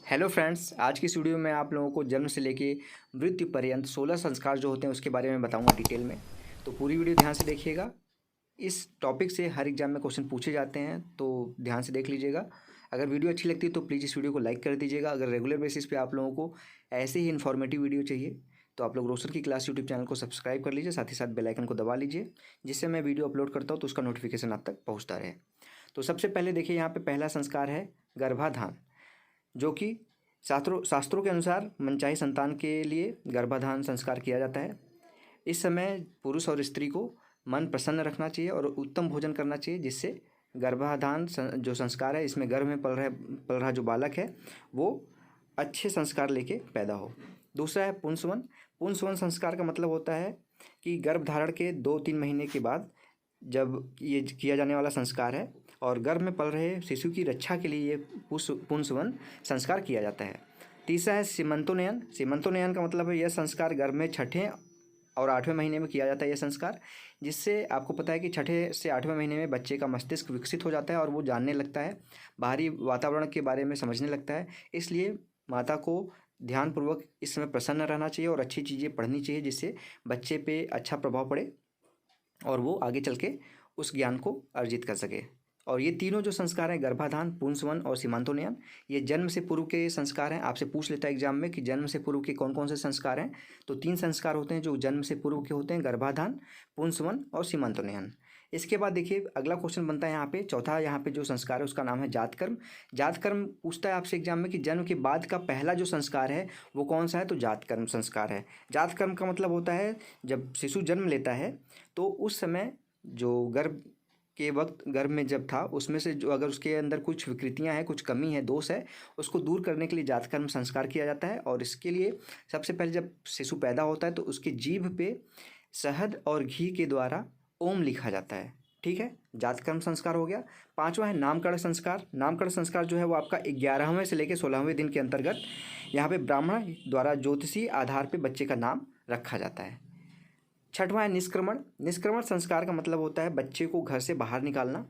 Hello friends, आज की इस वीडियो में आप लोगों को जन्म से लेके मृत्यु पर्यंत 16 संस्कार जो होते हैं उसके बारे में बताऊंगा डिटेल में। तो पूरी वीडियो ध्यान से देखिएगा। इस टॉपिक से हर एग्जाम में क्वेश्चन पूछे जाते हैं, तो ध्यान से देख लीजिएगा। अगर वीडियो अच्छी लगती है तो प्लीज़ इस वीडियो को लाइक कर दीजिएगा। अगर रेगुलर बेसिस पे आप लोगों को ऐसे ही इन्फॉर्मेटिव वीडियो चाहिए तो आप लोग रोशन की क्लास यूट्यूब चैनल को सब्सक्राइब कर लीजिए, साथ ही साथ बेल आइकन को दबा लीजिए, जिससे मैं वीडियो अपलोड करता हूँ तो उसका नोटिफिकेशन आप तक पहुँचता रहे। तो सबसे पहले देखिए, यहाँ पे पहला संस्कार है गर्भाधान, जो कि शास्त्रों के अनुसार मनचाही संतान के लिए गर्भाधान संस्कार किया जाता है। इस समय पुरुष और स्त्री को मन प्रसन्न रखना चाहिए और उत्तम भोजन करना चाहिए, जिससे गर्भाधान जो संस्कार है, इसमें गर्भ में पल रहा जो बालक है वो अच्छे संस्कार लेके पैदा हो। दूसरा है पुंसवन। पुंसवन संस्कार का मतलब होता है कि गर्भ धारण के 2-3 महीने के बाद जब ये किया जाने वाला संस्कार है, और गर्भ में पल रहे शिशु की रक्षा के लिए ये पुंसवन संस्कार किया जाता है। तीसरा है सीमंतोन्नयन। सीमंतोन्नयन का मतलब है यह संस्कार गर्भ में 6ठे और 8वें महीने में किया जाता है। यह संस्कार, जिससे आपको पता है कि 6ठे से 8वें महीने में बच्चे का मस्तिष्क विकसित हो जाता है और वो जानने लगता है, बाहरी वातावरण के बारे में समझने लगता है। इसलिए माता को ध्यानपूर्वक इस समय प्रसन्न रहना चाहिए और अच्छी चीज़ें पढ़नी चाहिए, जिससे बच्चे पे अच्छा प्रभाव पड़े और वो आगे चल के उस ज्ञान को अर्जित कर सके। और ये तीनों जो संस्कार हैं, गर्भाधान, पुंसवन और सीमांतोन्नयन, ये जन्म से पूर्व के संस्कार हैं। आपसे पूछ लेता है एग्जाम में कि जन्म से पूर्व के कौन कौन से संस्कार हैं, तो 3 संस्कार होते हैं जो जन्म से पूर्व के होते हैं: गर्भाधान, पुंसवन और सीमांतोन्नयन। इसके बाद देखिए, अगला क्वेश्चन बनता है यहाँ पे चौथा। यहाँ पे जो संस्कार है उसका नाम है जातकर्म। जातकर्म पूछता है आपसे एग्जाम में कि जन्म के बाद का पहला जो संस्कार है वो कौन सा है, तो जातकर्म संस्कार है। जातकर्म का मतलब होता है जब शिशु जन्म लेता है तो उस समय जो गर्भ के वक्त गर्भ में जब था, उसमें से जो अगर उसके अंदर कुछ विकृतियां हैं, कुछ कमी है, दोष है, उसको दूर करने के लिए जातकर्म संस्कार किया जाता है। और इसके लिए सबसे पहले जब शिशु पैदा होता है तो उसकी जीभ पे शहद और घी के द्वारा ओम लिखा जाता है। ठीक है, जातकर्म संस्कार हो गया। पांचवा है नामकरण संस्कार। नामकरण संस्कार जो है वो आपका 11वें से लेकर 16वें दिन के अंतर्गत यहाँ पे ब्राह्मण द्वारा ज्योतिषी आधार पर बच्चे का नाम रखा जाता है। छठवां है निष्क्रमण। निष्क्रमण संस्कार का मतलब होता है बच्चे को घर से बाहर निकालना।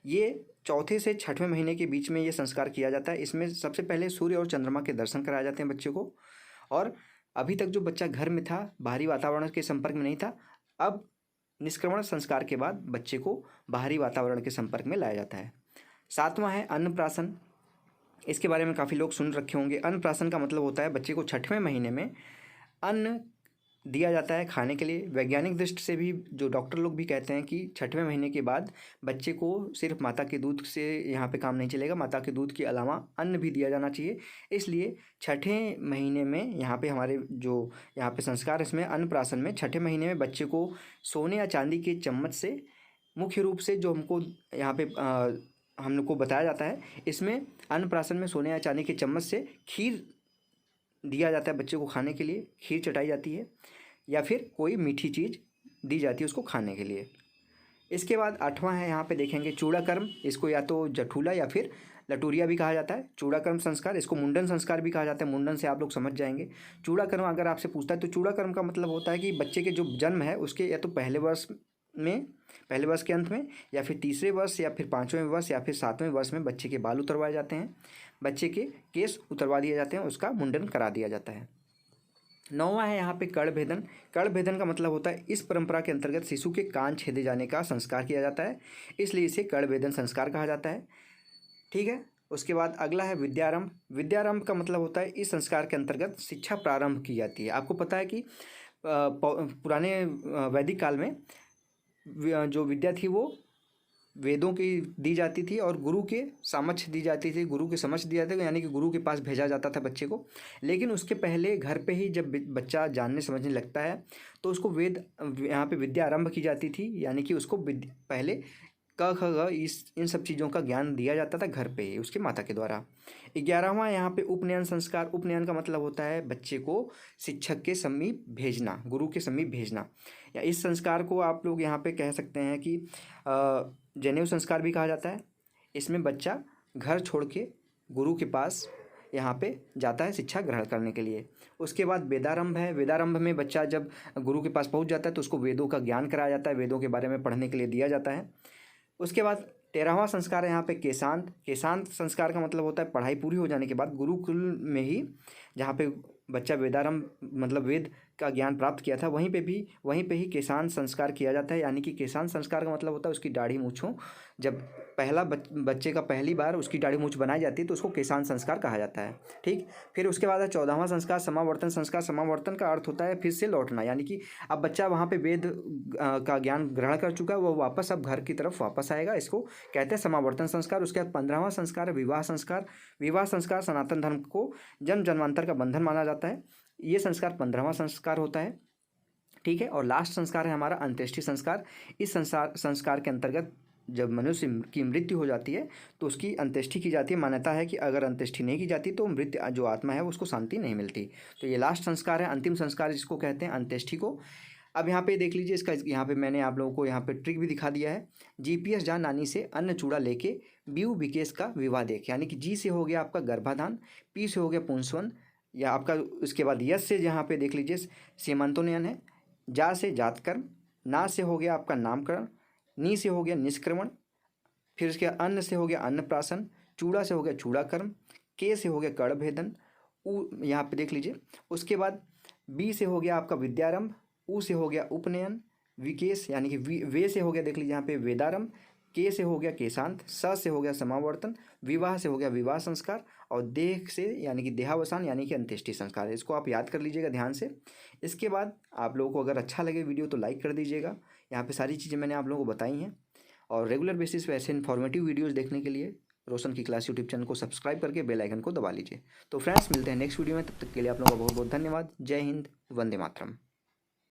ये चौथे से 6वें महीने के बीच में ये संस्कार किया जाता है। इसमें सबसे पहले सूर्य और चंद्रमा के दर्शन कराए जाते हैं बच्चे को, और अभी तक जो बच्चा घर में था, बाहरी वातावरण के संपर्क में नहीं था, अब निष्क्रमण संस्कार के बाद बच्चे को बाहरी वातावरण के संपर्क में लाया जाता है। सातवां है अन्नप्राशन। इसके बारे में काफ़ी लोग सुन रखे होंगे। अन्नप्राशन का मतलब होता है बच्चे को 6वें महीने में अन्न दिया जाता है खाने के लिए। वैज्ञानिक दृष्टि से भी जो डॉक्टर लोग भी कहते हैं कि 6वें महीने के बाद बच्चे को सिर्फ माता के दूध से यहाँ पे काम नहीं चलेगा, माता के दूध के अलावा अन्न भी दिया जाना चाहिए। इसलिए 6ठे महीने में यहाँ पे हमारे जो यहाँ पे संस्कार, इसमें अन्नप्राशन में 6ठे महीने में बच्चे को सोने या चांदी के चम्मच से, मुख्य रूप से जो हमको यहाँ पे हम लोग को बताया जाता है, इसमें अन्नप्राशन में सोने या चांदी के चम्मच से खीर दिया जाता है बच्चे को खाने के लिए। खीर चटाई जाती है या फिर कोई मीठी चीज़ दी जाती है उसको खाने के लिए। इसके बाद 8वां है, यहाँ पे देखेंगे चूड़ाकर्म। इसको या तो जठूला या फिर लटूरिया भी कहा जाता है। चूड़ाकर्म संस्कार, इसको मुंडन संस्कार भी कहा जाता है। मुंडन से आप लोग समझ जाएंगे। चूड़ाकर्म अगर आपसे पूछता है तो चूड़ाकर्म का मतलब होता है कि बच्चे के जो जन्म है उसके या तो पहले वर्ष के अंत में, या फिर तीसरे वर्ष, या फिर 5वें वर्ष, या फिर 7वें वर्ष में बच्चे के बाल उतरवाए जाते हैं, बच्चे के केस उतरवा दिए जाते हैं, उसका मुंडन करा दिया जाता है। 9वां है यहाँ पे कर्णभेदन। कर्णभेदन का मतलब होता है इस परंपरा के अंतर्गत शिशु के कान छेदे जाने का संस्कार किया जाता है, इसलिए इसे कर्णभेदन संस्कार कहा जाता है। ठीक है, उसके बाद अगला है विद्यारंभ। विद्यारंभ का मतलब होता है इस संस्कार के अंतर्गत शिक्षा प्रारंभ की जाती है। आपको पता है कि पुराने वैदिक काल में जो विद्या थी वो वेदों की दी जाती थी और गुरु के समक्ष दी जाती थी, गुरु के समक्ष दिया जाता था, यानी कि गुरु के पास भेजा जाता था बच्चे को। लेकिन उसके पहले घर पे ही जब बच्चा जानने समझने लगता है तो उसको यहाँ पे विद्या आरंभ की जाती थी, यानी कि उसको पहले क ख ग इन सब चीज़ों का ज्ञान दिया जाता था घर पे ही उसके माता के द्वारा। 11वां यहाँ पे उपनयन संस्कार। उपनयन का मतलब होता है बच्चे को शिक्षक के समीप भेजना, गुरु के समीप भेजना, या इस संस्कार को आप लोग यहाँ पे कह सकते हैं कि जनेऊ संस्कार भी कहा जाता है। इसमें बच्चा घर छोड़ के गुरु के पास यहाँ पे जाता है शिक्षा ग्रहण करने के लिए। उसके बाद वेदारंभ है। वेदारंभ में बच्चा जब गुरु के पास पहुँच जाता है तो उसको वेदों का ज्ञान कराया जाता है, वेदों के बारे में पढ़ने के लिए दिया जाता है। उसके बाद 13वां संस्कार है यहाँ पे केशांत। केशांत संस्कार का मतलब होता है पढ़ाई पूरी हो जाने के बाद गुरुकुल में ही, जहाँ पे बच्चा वेदारंभ मतलब वेद का ज्ञान प्राप्त किया था, वहीं पे ही केशांत संस्कार किया जाता है। यानी कि केशांत संस्कार का मतलब होता है उसकी दाढ़ी मूँछ हो। जब पहला बच्चे का पहली बार उसकी दाढ़ी मूँछ बनाई जाती है तो उसको केशांत संस्कार कहा जाता है। ठीक, फिर उसके बाद है 14वां संस्कार समावर्तन संस्कार। समावर्तन का अर्थ होता है फिर से लौटना, यानी कि अब बच्चा वहाँ पे वेद का ज्ञान ग्रहण कर चुका है, वो वापस अब घर की तरफ वापस आएगा, इसको कहते हैं समावर्तन संस्कार। उसके बाद 15वां संस्कार है विवाह संस्कार। विवाह संस्कार सनातन धर्म को जन्म जन्मांतर का बंधन माना जाता है। ये संस्कार 15वां संस्कार होता है। ठीक है, और लास्ट संस्कार है हमारा अंत्येष्टि संस्कार। इस संस्कार के अंतर्गत जब मनुष्य की मृत्यु हो जाती है तो उसकी अंत्येष्टि की जाती है। मान्यता है कि अगर अंत्येष्टि नहीं की जाती तो मृत जो आत्मा है उसको शांति नहीं मिलती। तो ये लास्ट संस्कार है, अंतिम संस्कार जिसको कहते हैं अंत्येष्टि को। अब यहाँ पे देख लीजिए, इसका यहाँ पे मैंने आप लोगों को यहाँ पे ट्रिक भी दिखा दिया है। GPS जा नानी से अन्न चूड़ा लेके बीऊ विकेश का विवाह देख। यानी कि जी से हो गया आपका गर्भाधान, पी से हो गया पुंसवन या आपका, उसके बाद यस से यहाँ पे देख लीजिए सीमंतोन्नयन है, जा से जातकर्म, ना से हो गया आपका नामकरण, नी से हो गया निष्क्रमण, फिर उसके अन्न से हो गया अन्नप्राशन, चूड़ा से हो गया चूड़ाकर्म, के से हो गया कर्ण भेदन, उ यहाँ पे देख लीजिए। उसके बाद बी से हो गया आपका विद्यारंभ, उ से हो गया उपनयन, विकेश यानी कि वे से हो गया देख लीजिए यहाँ पे वेदारंभ, के से हो गया केशांत, स से हो गया समावर्तन, विवाह से हो गया विवाह संस्कार, और देह से यानी कि देहावसान यानी कि अंत्येष्टि संस्कार है। इसको आप याद कर लीजिएगा ध्यान से। इसके बाद आप लोगों को अगर अच्छा लगे वीडियो तो लाइक कर दीजिएगा। यहाँ पे सारी चीज़ें मैंने आप लोगों को बताई हैं, और रेगुलर बेसिस पे ऐसे इन्फॉर्मेटिव वीडियोज़ देखने के लिए रोशन की क्लास यूट्यूब चैनल को सब्सक्राइब करके बेल आइकन को दबा लीजिए। तो फ्रेंड्स मिलते हैं नेक्स्ट वीडियो में, तब तक के लिए आप लोगों का बहुत बहुत धन्यवाद। जय हिंद, वंदे मातरम।